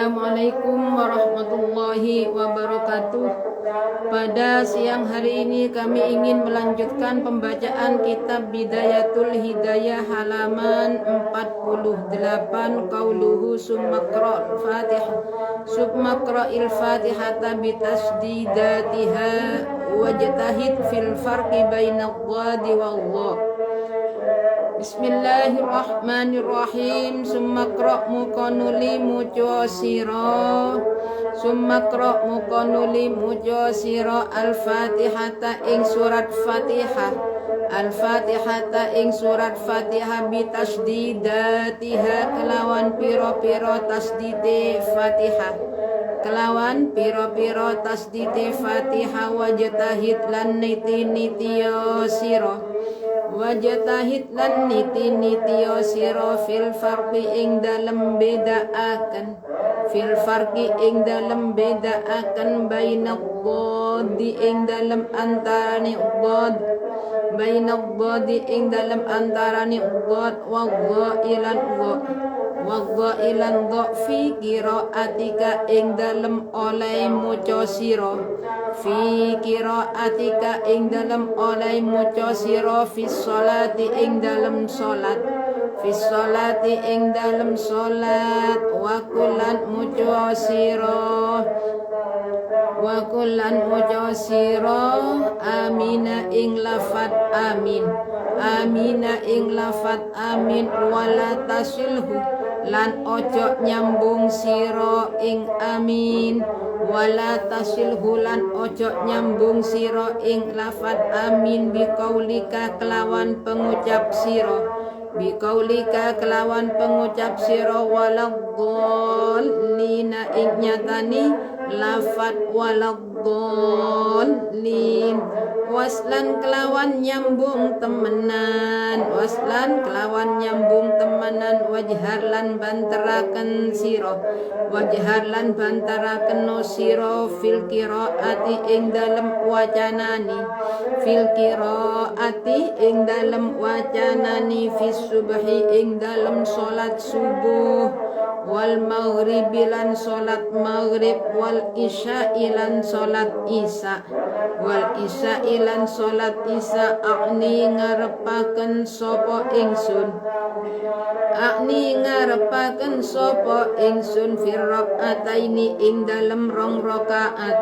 Assalamualaikum warahmatullahi wabarakatuh. Pada siang hari ini kami ingin melanjutkan pembacaan kitab Bidayatul Hidayah halaman 48. Qauluhu summakra al-Fatihah submakra'il Fatihata bitasdidatiha wajtahid fil farqi bainad dhadi wal-dha. Bismillahirrahmanirrahim. Summakra mukonuli mujo siro al-Fatihata ing surat Fatihah al-Fatihata ing surat Fatihah bitasdidatiha kelawan piro-piro tasdide Fatihah kelawan piro-piro tasdide Fatihah wajtahid lan niti-nitiyo siro wajtahid lan niti-nitiyo siro fil farqi ing dalem bedaaken bainad dhadi ing dalem antarane dhad ing dalem antarane dhad wa ilan dha fi qiraatika ing dalem oleh maca sira fi qiraatika ing dalem oleh maca sira fi sholati ing dalem salat wa kullan maca sira amina ing lafat amin wala tasilhu lan ojo nyambung siro ing amin wala tasilhu lan ojo nyambung siro ing lafat amin biqaulika kelawan pengucap siro waladhdallina ing nyatani lafat waladhdallin waslan kelawan nyambung temenan wajhar lan bantaraken no siro fil qiraati ing dalem wacanani fis subhi ing dalem salat subuh wal maghribi lan salat maghrib wal isya'i lan salat isya akni ngarepaken sapa ingsun firraqataini ing dalem rong rakaat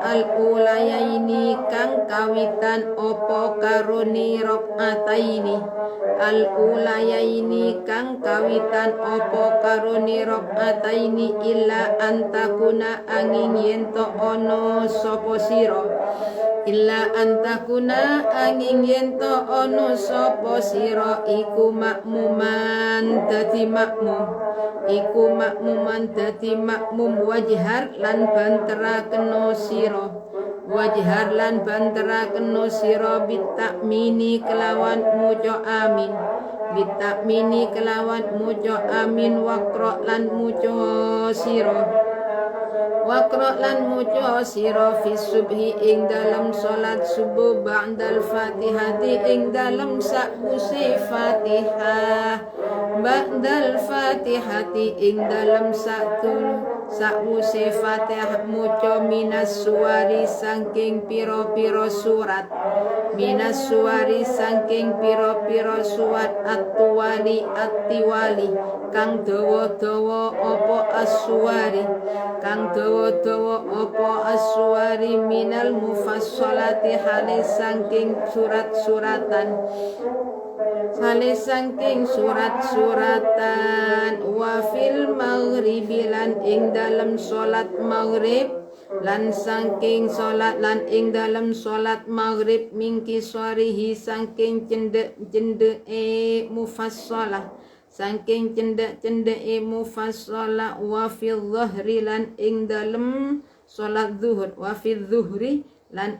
al ulayaini kang kawitan opo karuni rakaataini illa antakuna angin yento ono sopo siro iku makmuman dadi makmum wajhar lan bantara keno siro bitakmini kelawan mujo amin wakro lan mujo siro fi subhi ing dalam salat subuh ba'dal fatihati ing dalam sakwuse fatihah sakwuse fatihah mujo minas suwari saking piro-piro surat at-tiwali kang dawa-dawa opo as-suwari minal mufassalati hale saking surat-suratan wa fil maghribi lan ing dalam salat maghrib ing dalam salat maghrib mingki sorihi saking cendeke mufassalah wa fil dhuhri lan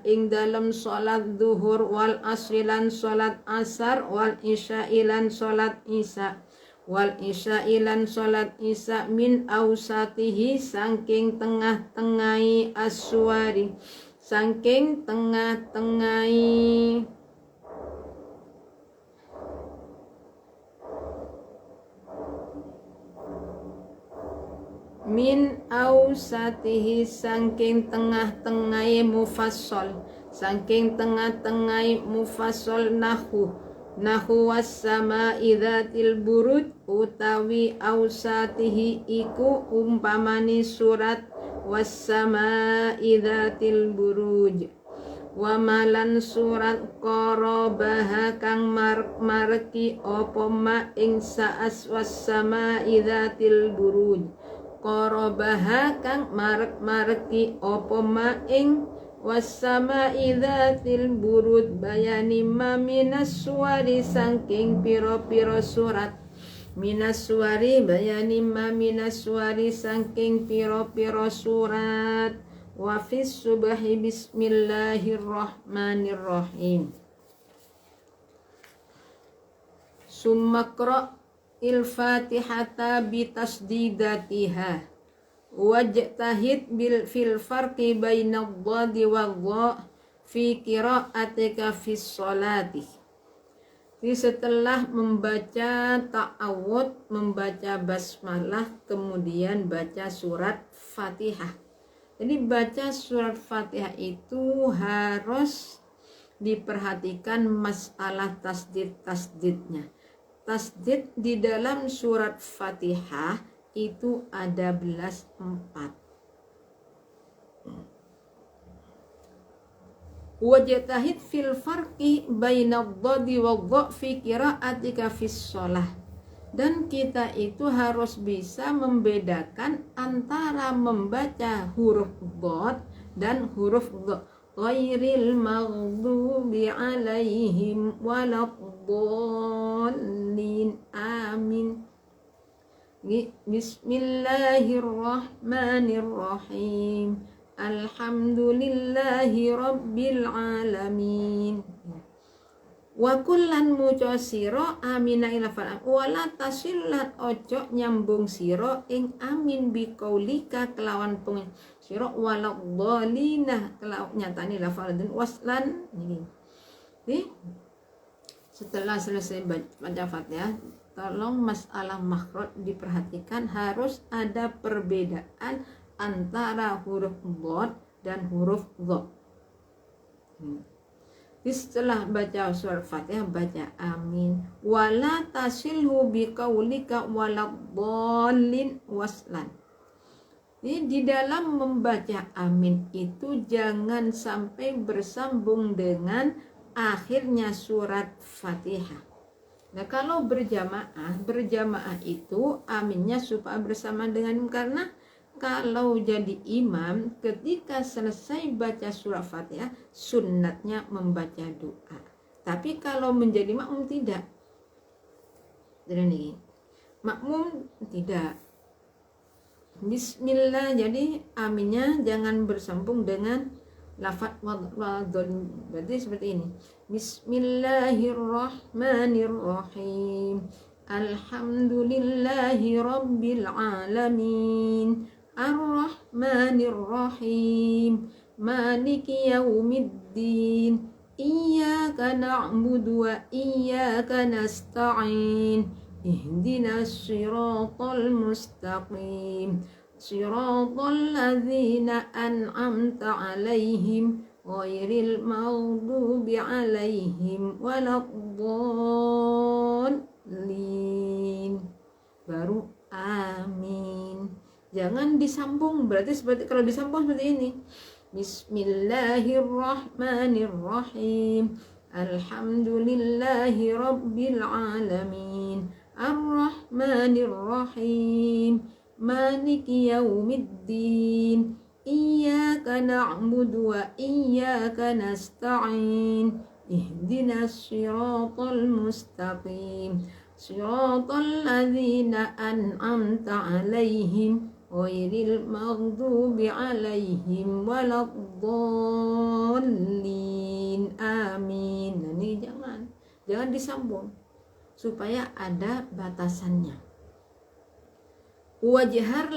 ing dalam salat zuhur wal asri lan salat asar wal isya'i lan salat isya min ausatihi saking tengah-tengahi aswari min ausatihi sangking tengah-tengah mufassal, sangking tengah-tengah mufassal nahu wassama idzatil buruj utawi ausatihi iku umpamani surat wassama idzatil buruj wa malan surat qarabaha kang mareki apa ma ing saas wassama idzatil buruj qarabaha kang mareki apa ma ing wassama idzatil buruj bayani ma minas suwari saking pira-pira surat minas suwari bayani ma minas suwari saking pira-pira surat wa fis subhi bismillahirrahmanirrahim summakra il fatihata bitasdidatiha wajtahid fil farqi bainad dhadi wal dha fi qira'atika fis sholati. Jadi setelah membaca ta'awud, membaca basmalah, kemudian baca surat Fatihah. Jadi baca surat Fatihah itu harus diperhatikan masalah tasdid-tasdidnya. Tasdid di dalam surat Fatihah itu ada 4. Wajtahid fil farqi bainad dhadi wa dha fi qira'atika fis shalah. Dan kita itu harus bisa membedakan antara membaca huruf dhad dan huruf dha. Ghairil maghdubi alaihim waladdallin. Amin. Bismillahirrahmanirrahim. Alhamdulillahi rabbil alamin. Wa kullan muca sira amina ila fa'al wala tasillat ojo nyambung sira ing amin bi qaulika kelawan pengen sira wala dhalina kelawan nyatane lafal dan waslan ini. Jadi setelah selesai baca Fatihah, tolong masalah makhraj diperhatikan, harus ada perbedaan antara huruf dhad dan huruf dha. Setelah baca surat Fatihah baca amin. Wala tasilhu biqaulika waladdallin waslan. Jadi di dalam membaca amin itu jangan sampai bersambung dengan akhirnya surat Fatihah. Nah kalau berjamaah itu aminnya supaya bersama dengan, karena kalau jadi imam ketika selesai baca surah Fatihah sunnatnya membaca doa. Tapi kalau menjadi makmum tidak. Jadi makmum tidak. Bismillah, jadi aminnya jangan bersambung dengan lafaz wadhon. Berarti seperti ini. Bismillahirrahmanirrahim. Alhamdulillahi rabbil alamin. Ar-Rahmanir-Rahim. Maliki yaumiddin. Iyyaka na'budu wa iyyaka nasta'in. Ihdinas siratal mustaqim. Siratal ladzina an'amta 'alaihim ghairil maghdubi 'alaihim waladdallin. Baru amin. Jangan disambung, berarti seperti kalau disambung seperti ini. Bismillahirrahmanirrahim. Alhamdulillahi rabbil alamin. Ar-Rahmanir-Rahim. Maliki yaumiddin. Iyyaka na'budu wa iyyaka nasta'in. Ihdinas siratal mustaqim. Siratal ladzina an'amta 'alaihim ghairil maghdubi 'alaihim waladdallin. Amin. Nah, ini jangan disambung supaya ada batasannya. Wajhar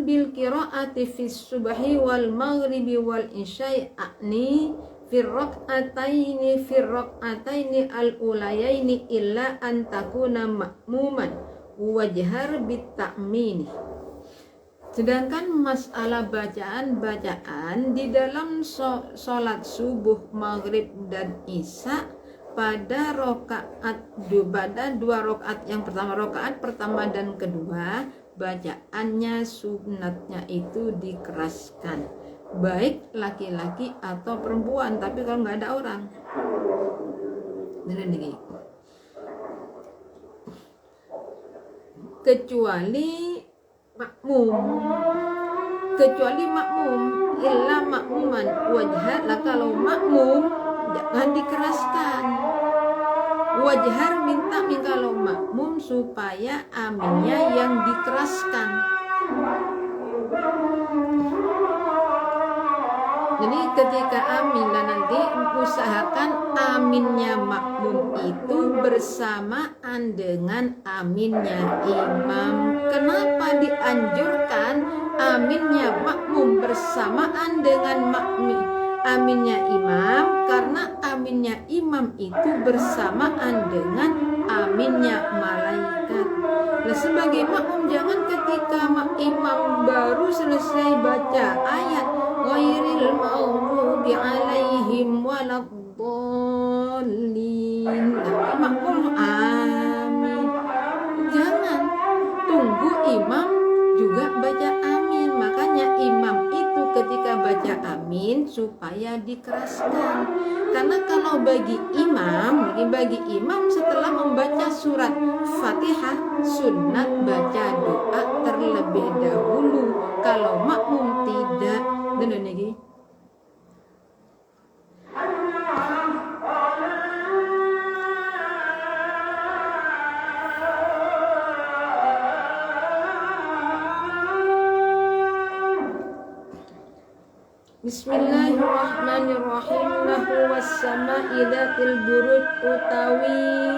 bil qiraati fis subhi wal maghribi wal isya'i a'ni firraqataini al ulayaini illa an takuna ma'muman wajhar bitta'min. Sedangkan masalah bacaan di dalam sholat subuh, maghrib dan isya pada dua rakaat yang rakaat pertama dan kedua, bacaannya sunatnya itu dikeraskan, baik laki-laki atau perempuan. Tapi kalau nggak ada orang, kecuali makmum illa makmuman wajhar. Lah kalau makmum jangan dikeraskan, wajhar minta kalau makmum supaya aminnya yang dikeraskan. Jadi ketika amin, dan nanti usahakan aminnya makmum itu bersamaan dengan aminnya imam. Kenapa dianjurkan aminnya makmum bersamaan dengan aminnya imam? Karena aminnya imam itu bersamaan dengan aminnya malaikat. Nah, sebagai makmum jangan ketika imam baru selesai baca ayat ghairil maghdubi alaihim waladdallin, makmum amin. Jangan, tunggu imam juga baca amin. Makanya imam itu ketika baca amin supaya dikeraskan. Karena kalau bagi imam setelah membaca surat Fatihah sunnat baca doa terlebih dahulu. Kalau makmum tidak. Dan lagi Bismillahirrahmanirrahim. Lahu was-sama'i dzatil buruj utawi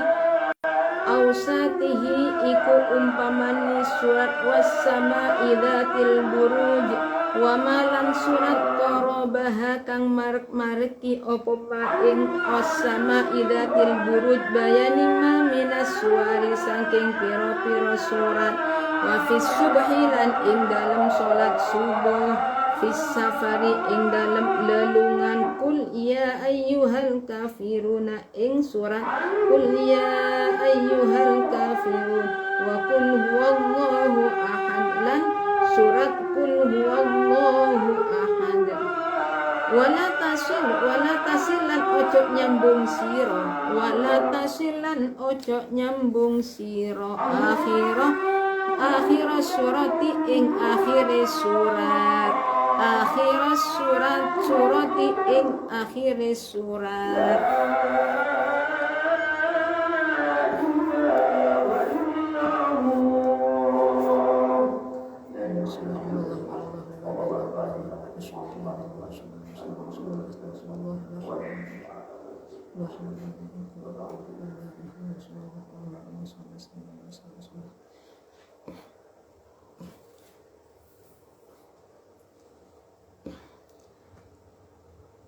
ausatihi iku umpamani surat was-sama'i dzatil buruj wa malan surat qarabaha kang marek-mareki opo ing as-sama'i dzatil buruj bayani ma minas suwari saking pira-pira surat wa fis subhi lan ing dalam salat subuh fis safari ing dalam lelungan kul ya ayyuhal kafiruna ing surat kul ya ayyuhal kafirun wa kul huwallahu ahad lan surat kul huwallahu ahad. Wala tasilan ojo nyambung siro, wala tasilan ojo nyambung siro akhirah surati ing akhire surat, akhirah surati ing akhire surat.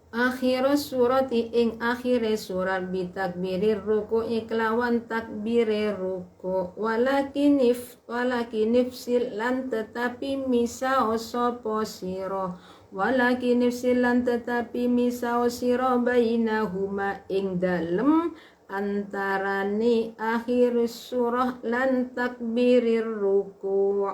Akhirah surati ing akhire surat bitakbirir ruku iklawan takbire ruku walakin nifsil lan tetapi misao sopo siro walakin nifsil lan tetapi misao siro bainahuma ing dalem antarane akhir surah lan takbirir ruku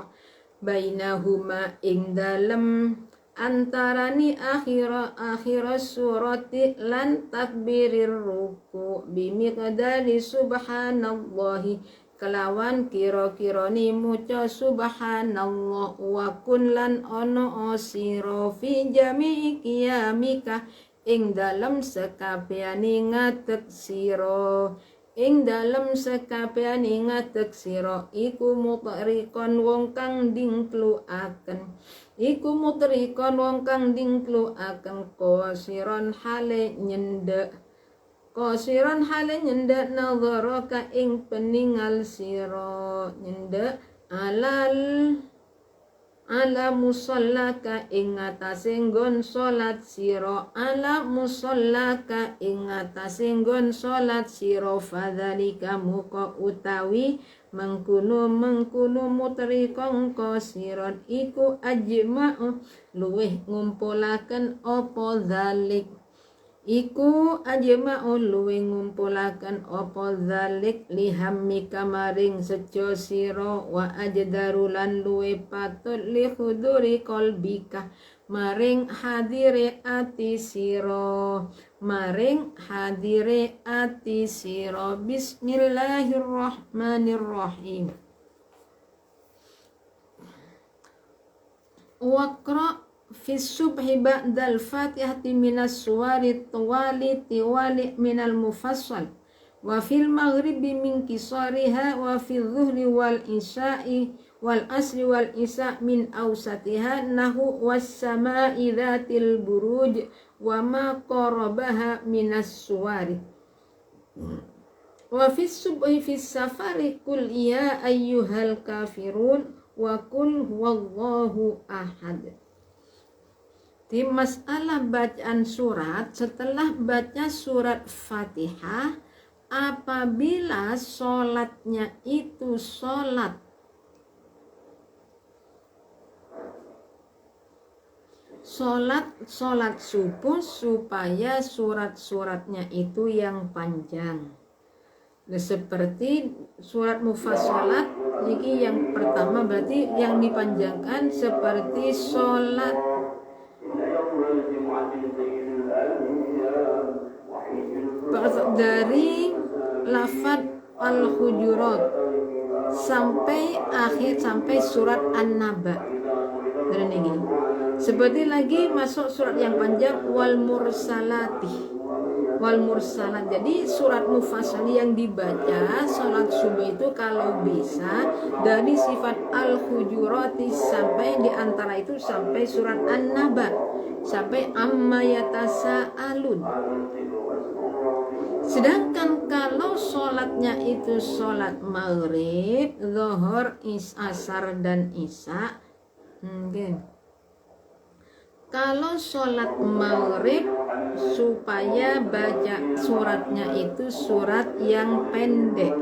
bainahuma ing dalem antarani akhira surati lan takbirir ruku bimiqdari subhanallahi kelawan kira-kirani muca subhanallah wa kun lan ono sira fi jami'i qiyamika ing dalem sekabehane ngadeg sira ing dalem sekabehane ngadeg sira iku mutrikon wong kang dingkluaken iku mutrikon wong kang dingkluaken qasiron hale nyendek nadharaka ing peningal sira nyendek alal ala musallaka ing atase nggon salat sira ala musallaka ing atase nggon salat sira fadzalika muka utawi mengkuno mutri kongko sirat iku ajma'u luweh ngumpulaken apa zalik iku ajma'u luweh ngumpulaken apa zalik lihammi kamaring sejo sira wa ajdarulan luweh patut li huduri qalbika maring hadire ati sira bismillahirrahmanirrahim waqra fi subhi ba'dal fatihati minas suwari tiwali minal mufassal wa fil maghribi min kisariha wa fil dhuhri wal isya'i wal asri wal isya' min awsatiha nahu was sama'i dhatil buruj wa ma qarabaha minas suwari wa fis subhi fis safari kul ya ayyuhal kafirun wa kul huwallahu ahad. Di masalah bacaan surat, setelah baca surat Fatihah, apabila sholatnya itu sholat subuh, supaya surat-suratnya itu yang panjang. Nah, seperti surat mufassalat ini yang pertama berarti yang dipanjangkan seperti sholat dari lafaz al-hujurat sampai surat an-naba. Dan ini seperti lagi masuk surat yang panjang wal mursalat. Jadi surat mufassal yang dibaca salat subuh itu kalau bisa dari sifat al-hujurat sampai di antara itu sampai surat an-naba, sampai amma yatasaalun. Sedangkan kalau sholatnya itu sholat maghrib, zuhur, asar dan isya, kalau sholat maghrib supaya baca suratnya itu surat yang pendek.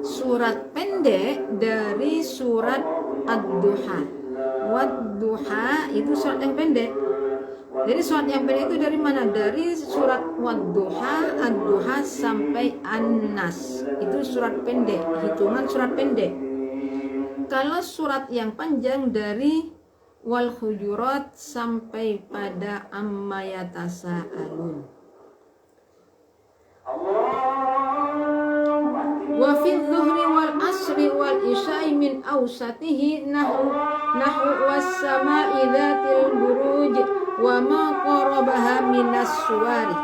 Surat pendek dari surat ad-duha. Wad-duha itu surat yang pendek. Jadi surat yang pendek itu dari mana? Dari surat wad-duha, ad-duha sampai an-nas. Itu surat pendek, hitungan surat pendek. Kalau surat yang panjang dari wal hujurat sampai pada amma yatasaalun. Wa fi dhuhri wal asri wal isya'i min awsatihi nahu was sama'i dhatil buruj wa ma qarabaha minas suwari.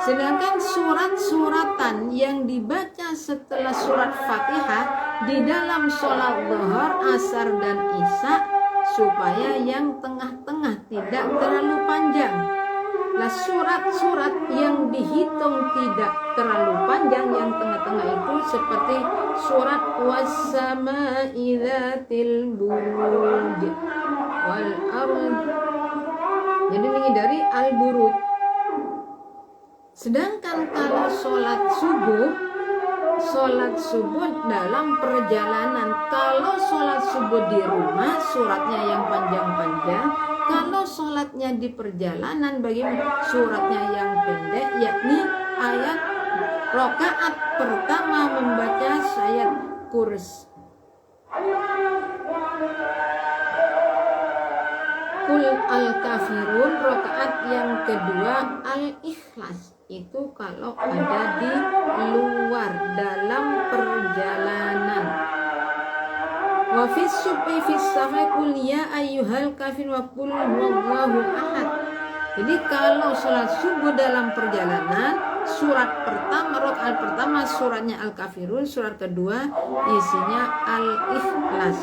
Sedangkan surat-suratan yang dibaca setelah surat Fatihah di dalam sholat zuhur, asar dan isya supaya yang tengah-tengah tidak terlalu panjang. Nah, surat-surat yang dihitung tidak terlalu panjang yang tengah-tengah itu seperti surat was-sama'i dzatil buruj wal ard. Jadi ini dari al-buruj. Sedangkan kalau sholat subuh dalam perjalanan, kalau sholat subuh di rumah suratnya yang panjang-panjang, kalau sholatnya di perjalanan bagaimana? Suratnya yang pendek, yakni ayat rakaat pertama membaca ayat kursi Kul al-kafirun, rakaat yang kedua al-ikhlas. Itu kalau ada di luar dalam perjalanan. Wa fis subhi fis safai qul ya ayyuhal kafir wa qul huwallahu ahad. Jadi kalau sholat subuh dalam perjalanan, surat pertama, rakaat pertama suratnya al-kafirun, surat kedua isinya al-ikhlas.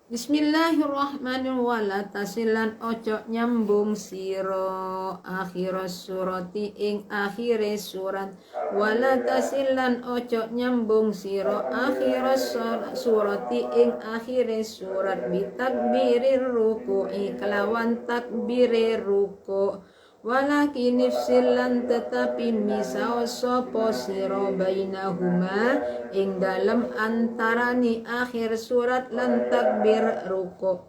Bismillahirrahmanirrahim. Wala tasilan ojo nyambung siro akhir surati ing akhire surat. Wala tasilan ojo nyambung siro akhir surati ing akhire surat. Bitakbirir ruku'i kelawan takbire ruku'. Walakin ifsilan tetapi misao sopo siro bainahuma ing dalam antarani akhir surat lan takbir ruku.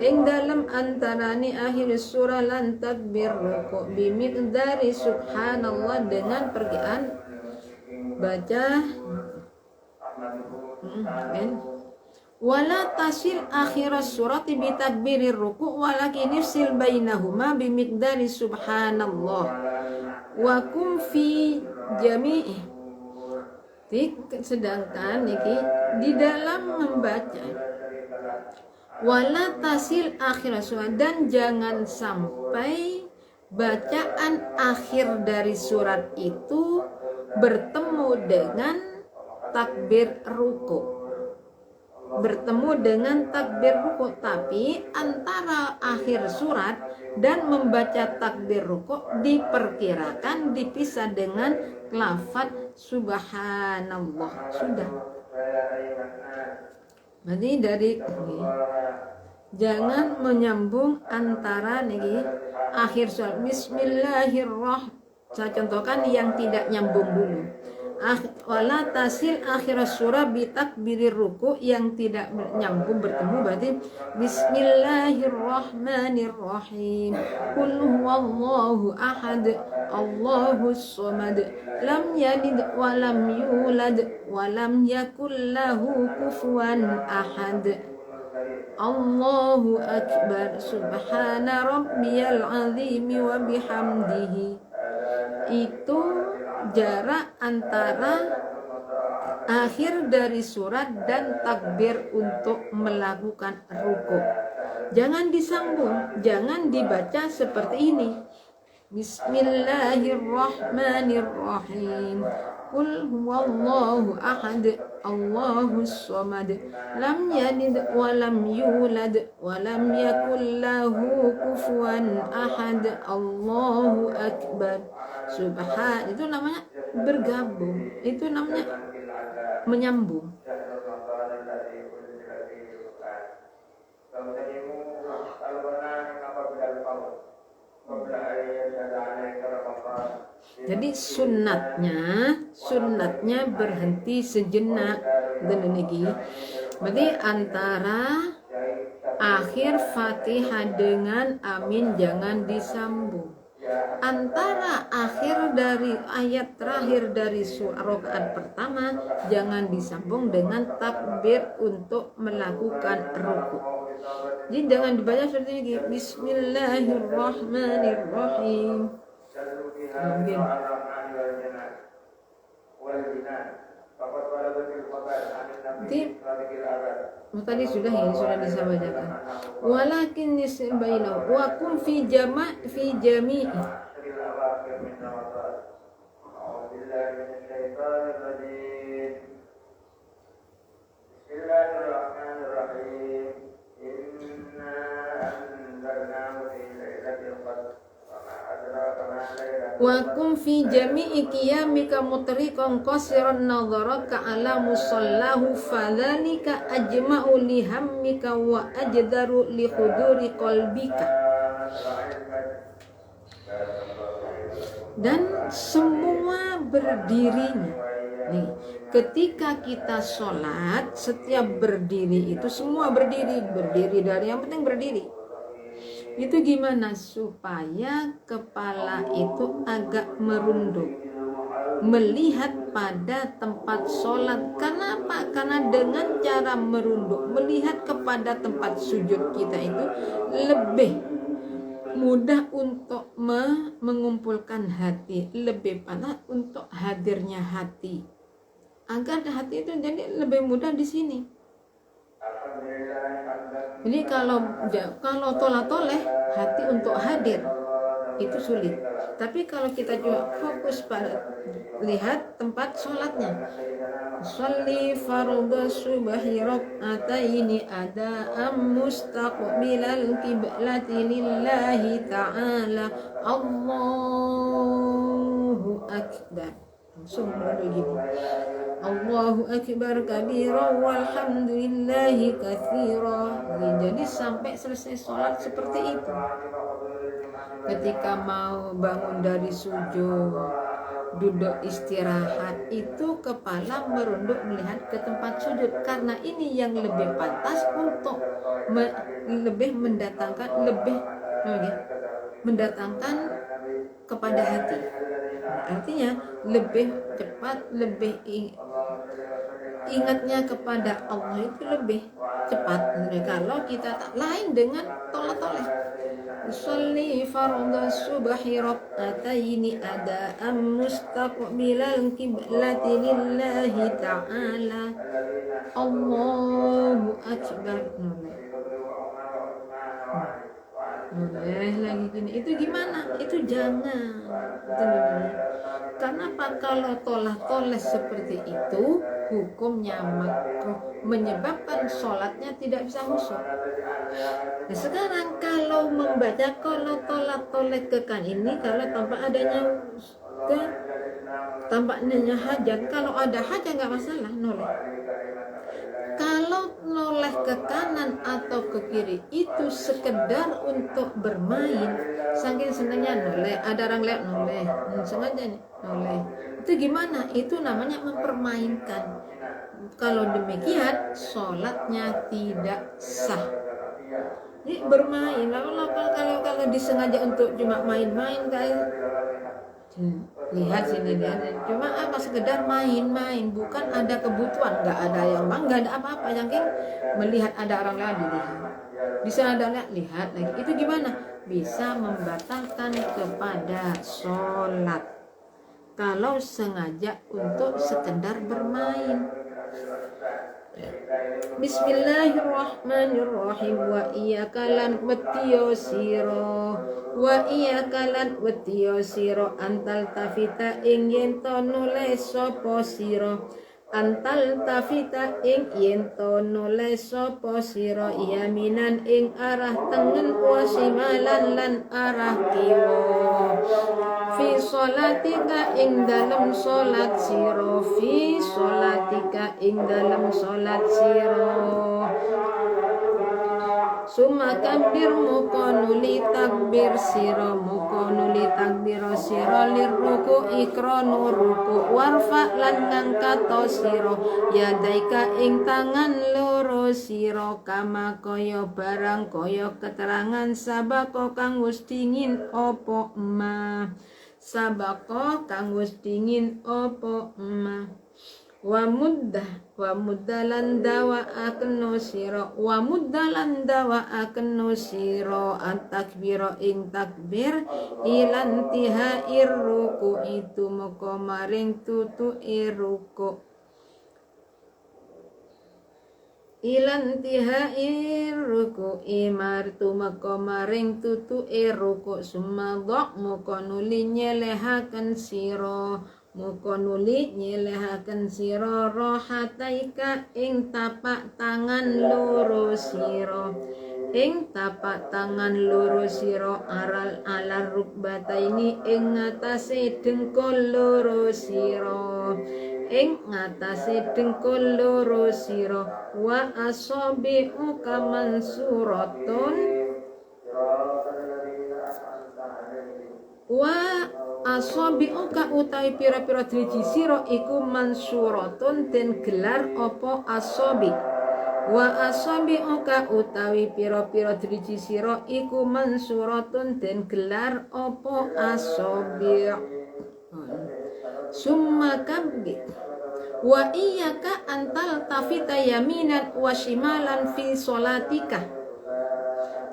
Ing dalam antarani akhir surat lan takbir ruku bimiqdari subhanallah dengan pergian baca wala tasil akhir surat bi takbirir ruku walakin ifsil bainahuma bimiqdari subhanallah wa kum fi jami'i. Sedangkan iki di dalam membaca wala tasil akhir surat dan jangan sampai bacaan akhir dari surat itu bertemu dengan takbir ruku. Bertemu dengan takbir ruku, tapi antara akhir surat dan membaca takbir ruku diperkirakan dipisah dengan lafaz subhanallah. Sudah. Berarti dari jangan menyambung antara nih akhir surat bismillahirrahmanirrahim. Saya contohkan yang tidak nyambung dulu. Wala tasil akhir surah bitakbirir ruku yang tidak nyambung bertemu berarti bismillahirrahmanirrahim. Qul huwallahu ahad Allahus samad lam yalid wa lam yulad wa lam yakul lahu kufuwan ahad. Allahu akbar subhana rabbiyal azim wa bihamdihi. Itu jarak antara akhir dari surat dan takbir untuk melakukan ruku. Jangan disambung, jangan dibaca seperti ini. Bismillahirrahmanirrahim. Qul huwallahu ahad Allahus samad lam yalid wa lam yulad wa lam yakul lahu kufuwan ahad. Allahu akbar. Subhan, itu namanya bergabung, itu namanya menyambung. Jadi sunnatnya berhenti sejenak dan lagi. Berarti antara akhir Fatihah dengan amin jangan disambung. Antara akhir dari ayat terakhir dari rakaat pertama jangan disambung dengan takbir untuk melakukan ruku. Jadi jangan dibaca seperti ini. Bismillahirrahmanirrahim. Mungkin. Tadi sudah bisa bacakan. Walakin nisir bainahu wa kum fi jami'i. Bismillahirrahmanirrahim. Inna anzalnahu fi lailatul qadr. Wa kum fi jami'i qiyamika mutriqan qasiran nadharaka ala musallahu fadzalika ajma'u li hammika wa ajdaru li huduri qalbika. Dan semua berdirinya. Nih, ketika kita sholat, setiap berdiri itu semua berdiri dari yang penting berdiri. Itu gimana supaya kepala itu agak merunduk, melihat pada tempat sholat. Kenapa? Karena dengan cara merunduk, melihat kepada tempat sujud kita itu lebih mudah untuk mengumpulkan hati, lebih panas untuk hadirnya hati, agar hati itu jadi lebih mudah di sini. Jadi kalau tolah-toleh hati untuk hadir, itu sulit. Tapi kalau kita juga fokus pada lihat tempat sholatnya, sholli fardhu subhi rak'ataini ada'am mustaqbilal qiblati lillahi ta'ala Allahu akbar. Langsung begini, Allahu akbar kabira walhamdulillahi katsira. Jadi sampai selesai sholat seperti itu. Ketika mau bangun dari sujud, duduk istirahat, itu kepala merunduk melihat ke tempat sujud, karena ini yang lebih pantas untuk lebih mendatangkan kepada hati. Artinya lebih cepat, lebih ingatnya kepada Allah itu lebih cepat. Kalau kita tak lain dengan toleh-toleh, sholli fardhu subhi rak'ataini ada'am mustaqbilal qiblati lillahi ta'ala Allahu akbar. Lagi gini, itu gimana? Itu jangan. Kenapa? Kalau tolah-toleh seperti itu, hukumnya makruh, menyebabkan sholatnya tidak bisa khusyuk. Nah, sekarang kalau membaca kalau tolah-toleh kekan ini, kalau tanpa adanya hajat, kalau ada hajat nggak masalah, noleh. Kalau noleh ke kanan atau ke kiri itu sekedar untuk bermain, saking senangnya noleh, ada orang lewat noleh, sengaja nih noleh. Itu gimana? Itu namanya mempermainkan. Kalau demikian sholatnya tidak sah. Jadi bermain, kalau disengaja untuk cuma main-main kayak lihat sini dia cuma sekedar main-main, bukan ada kebutuhan, nggak ada yang nggak ada apa-apa, yang melihat ada orang lain dilihat, bisa ada lihat lagi, itu gimana? Bisa membatalkan kepada sholat kalau sengaja untuk sekedar bermain. Bismillahirrahmanirrahim. Wa iyyaka lan watiyo sira, wa iyyaka lan watiyo sira antal tafita ing yen to nulis sapa sira, antal tafita ing yen to nulis sapa sira, yaminan ing arah tengen, wa shimalan lan arah kiwa, fi sholatika ing dalam sholat sira, fi sholatika ing dalam sholat sira. Summa kabir muka nuli takbir sira, muka nuli takbir sira, lirruku ikronu ruku, warfa lan ngangkat sira, yadaika ing tangan loro sira, kama kaya barang kaya keterangan sabako kang wis dingin apa ma, sabako kang wis dingin apa ma. Wa muddalan dawa akno sira, wa muddalan dawa akno sira at-takbira ing takbir, ilan tihair ruku itu moko maring tutu ruku, ilan tihair ruku imar tu moko maring tutu ruku, sumadok moko nuli nyelehaken sira, muka nuli nyelehaken sira, rohataika ing tapak tangan loro sira, ing tapak tangan loro sira, alar rukbataini ing ngatasé dengkul loro sira, ing ngatasé dengkul loro sira, wa asabi'u kamansuratun, wa asabi'uka utawi pira-pira driji sira iku mansuratun den gelar apa asabi, wa asabi'uka utawi pira-pira driji sira iku mansuratun den gelar apa asabi'. Summa kabbi wa iyyaka antal tafita yaminan wa shimalan fi sholatika.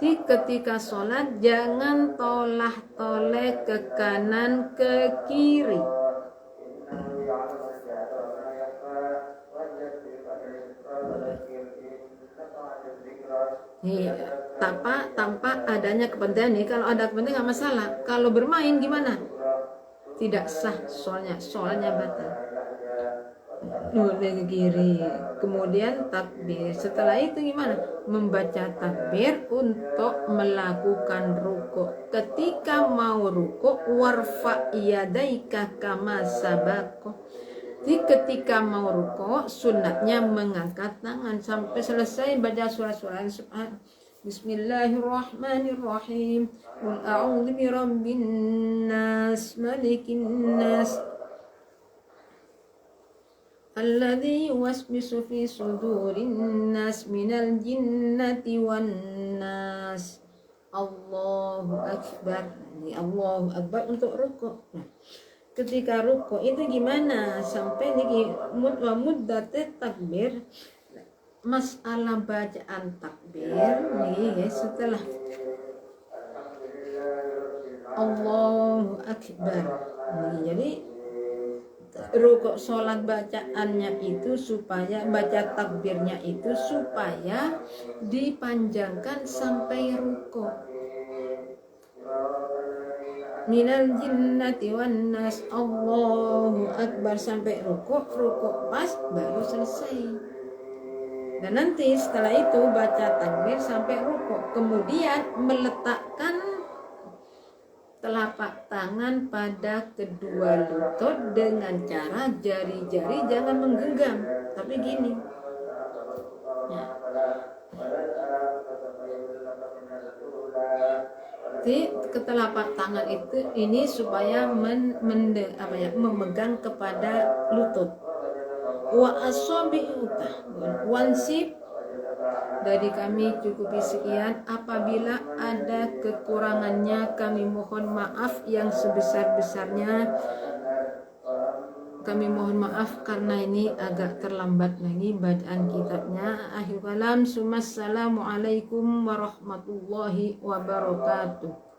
Ketika sholat jangan tolah-toleh ke kanan ke kiri. tanpa adanya kepentingan nih. Kalau ada kepentingan nggak masalah. Kalau bermain gimana? Tidak sah soalnya batal. Ke kiri, kemudian takbir. Setelah itu gimana? Membaca takbir untuk melakukan rukuk. Ketika mau rukuk, warfa yadaika kama sabaqo. Jadi ketika mau rukuk, sunatnya mengangkat tangan sampai selesai baca surah-surah. Bismillahirrahmanirrahim. Qul a'udzu birabbin nas, malikin nas, alladzi yuwaswisu fi sudurin nas minal jinnati wan nas. Allahu akbar. Ini Allahu akbar untuk rukuk. Nah, ketika rukuk itu gimana? Sampai niki muddat takbir. Masalah bacaan takbir nih setelah Allahu akbar. Jadi rukuk sholat bacaannya itu supaya baca takbirnya itu supaya dipanjangkan sampai rukuk. Minal jinnati wan nas, Allahu akbar sampai rukuk pas baru selesai. Dan nanti setelah itu baca takbir sampai rukuk, kemudian meletakkan telapak tangan pada kedua lutut dengan cara jari-jari jangan menggenggam, tapi gini. Ya. Jadi ketelapak tangan itu ini supaya memegang kepada lutut. Wa asabi'uka wansib. Dari kami cukupi sekian. Apabila ada kekurangannya kami mohon maaf yang sebesar-besarnya. Kami mohon maaf karena ini agak terlambat lagi bacaan kitabnya. Akhir kalam, assalamualaikum warahmatullahi wabarakatuh.